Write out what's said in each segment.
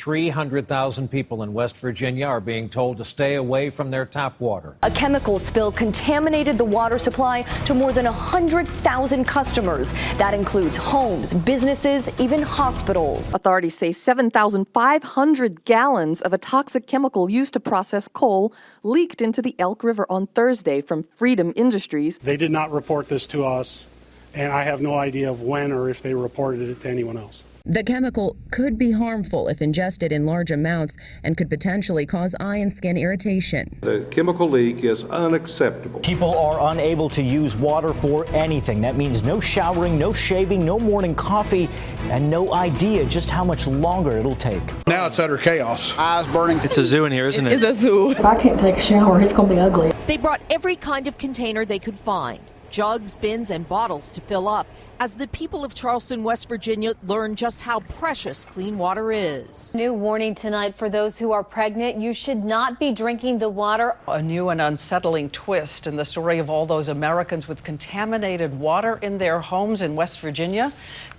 300,000 people in West Virginia are being told to stay away from their tap water. A chemical spill contaminated the water supply to more than 100,000 customers. That includes homes, businesses, even hospitals. Authorities say 7,500 gallons of a toxic chemical used to process coal leaked into the Elk River on Thursday from Freedom Industries. They did not report this to us, and I have no idea of when or if they reported it to anyone else. The chemical could be harmful if ingested in large amounts and could potentially cause eye and skin irritation. The chemical leak is unacceptable. People are unable to use water for anything. That means no showering, no shaving, no morning coffee, and no idea just how much longer it'll take. Now it's utter chaos. Eyes burning. It's a zoo in here, isn't it? It's a zoo. If I can't take a shower, it's going to be ugly. They brought every kind of container they could find. Jugs, bins, and bottles to fill up as the people of Charleston, West Virginia learn just how precious clean water is. New warning tonight for those who are pregnant. You should not be drinking the water. A new and unsettling twist in the story of all those Americans with contaminated water in their homes in West Virginia.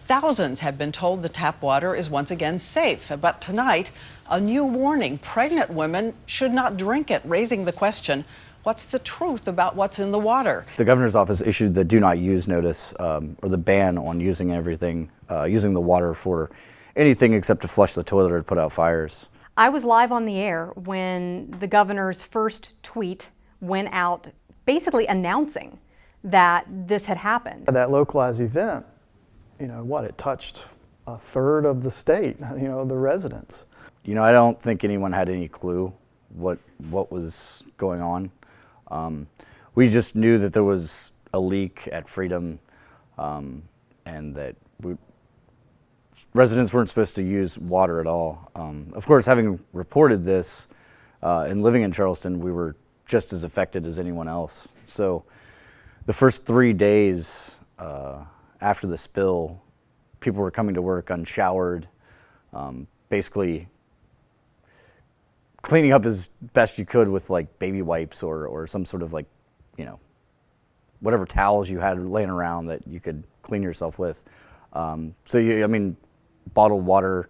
Thousands have been told the tap water is once again safe. But tonight, a new warning. Pregnant women should not drink it, raising the question, what's the truth about what's in the water? The governor's office issued the do not use notice, or the ban on using using the water for anything except to flush the toilet or to put out fires. I was live on the air when the governor's first tweet went out basically announcing that this had happened. That localized event, it touched a third of the state, the residents. I don't think anyone had any clue what was going on. We just knew that there was a leak at Freedom, and that residents weren't supposed to use water at all. Of course, having reported this and living in Charleston, we were just as affected as anyone else. So the first 3 days after the spill, people were coming to work unshowered, basically cleaning up as best you could with like baby wipes or some sort of whatever towels you had laying around that you could clean yourself with. Bottled water,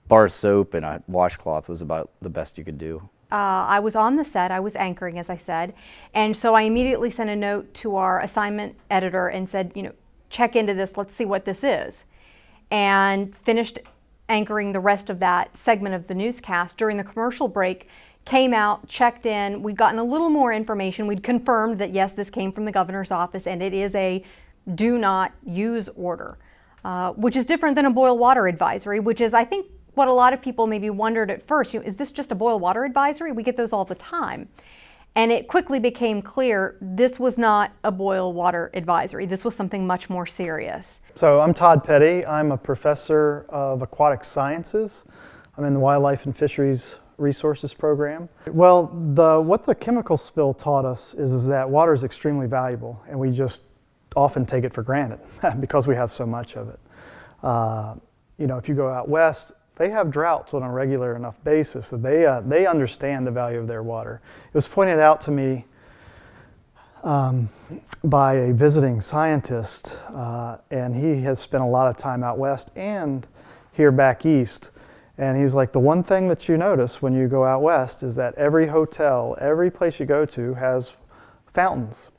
bar of soap, and a washcloth was about the best you could do. I was on the set, I was anchoring, as I said, and so I immediately sent a note to our assignment editor and said, check into this, let's see what this is. And finished anchoring the rest of that segment of the newscast. During the commercial break, came out, checked in, we'd gotten a little more information. We'd confirmed that yes, this came from the governor's office and it is a do not use order, which is different than a boil water advisory, which is, I think, what a lot of people maybe wondered at first. Is this just a boil water advisory? We get those all the time. And it quickly became clear this was not a boil water advisory. This was something much more serious. So I'm Todd Petty. I'm a professor of aquatic sciences. I'm in the Wildlife and Fisheries Resources program. Well, what the chemical spill taught us is that water is extremely valuable, and we just often take it for granted because we have so much of it. If you go out west, they have droughts on a regular enough basis that they understand the value of their water. It was pointed out to me by a visiting scientist, and he has spent a lot of time out west and here back east. And he's like, the one thing that you notice when you go out west is that every hotel, every place you go to has fountains,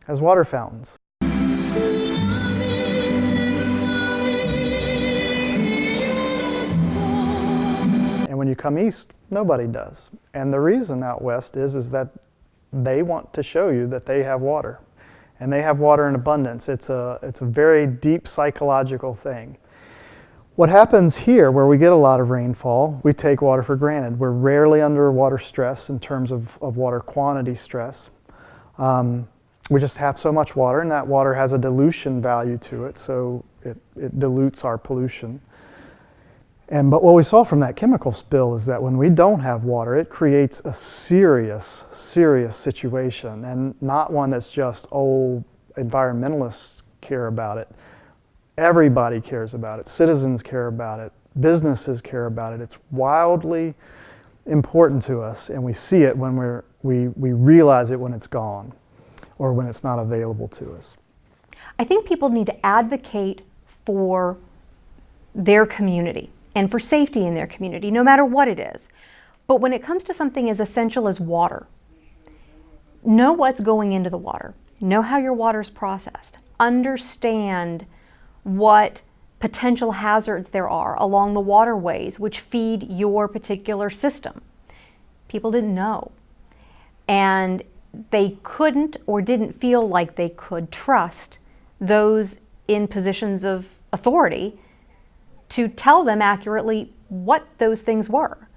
has water fountains. And when you come east, nobody does. And the reason out west is that they want to show you that they have water. And they have water in abundance. It's a very deep psychological thing. What happens here, where we get a lot of rainfall, we take water for granted. We're rarely under water stress in terms of water quantity stress. We just have so much water, and that water has a dilution value to it, so it dilutes our pollution. But what we saw from that chemical spill is that when we don't have water, it creates a serious, serious situation, and not one that's just, environmentalists care about it. Everybody cares about it. Citizens care about it. Businesses care about it. It's wildly important to us, and we see it when we realize it when it's gone or when it's not available to us. I think people need to advocate for their community and for safety in their community, no matter what it is. But when it comes to something as essential as water, know what's going into the water. Know how your water's processed. Understand what potential hazards there are along the waterways which feed your particular system. People didn't know. And they couldn't or didn't feel like they could trust those in positions of authority to tell them accurately what those things were.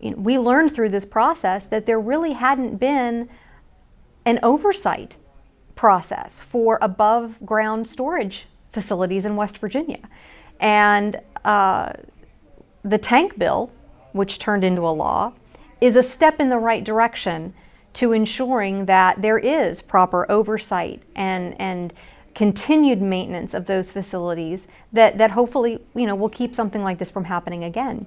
We learned through this process that there really hadn't been an oversight process for above ground storage facilities in West Virginia. And the tank bill, which turned into a law, is a step in the right direction to ensuring that there is proper oversight and continued maintenance of those facilities that hopefully will keep something like this from happening again.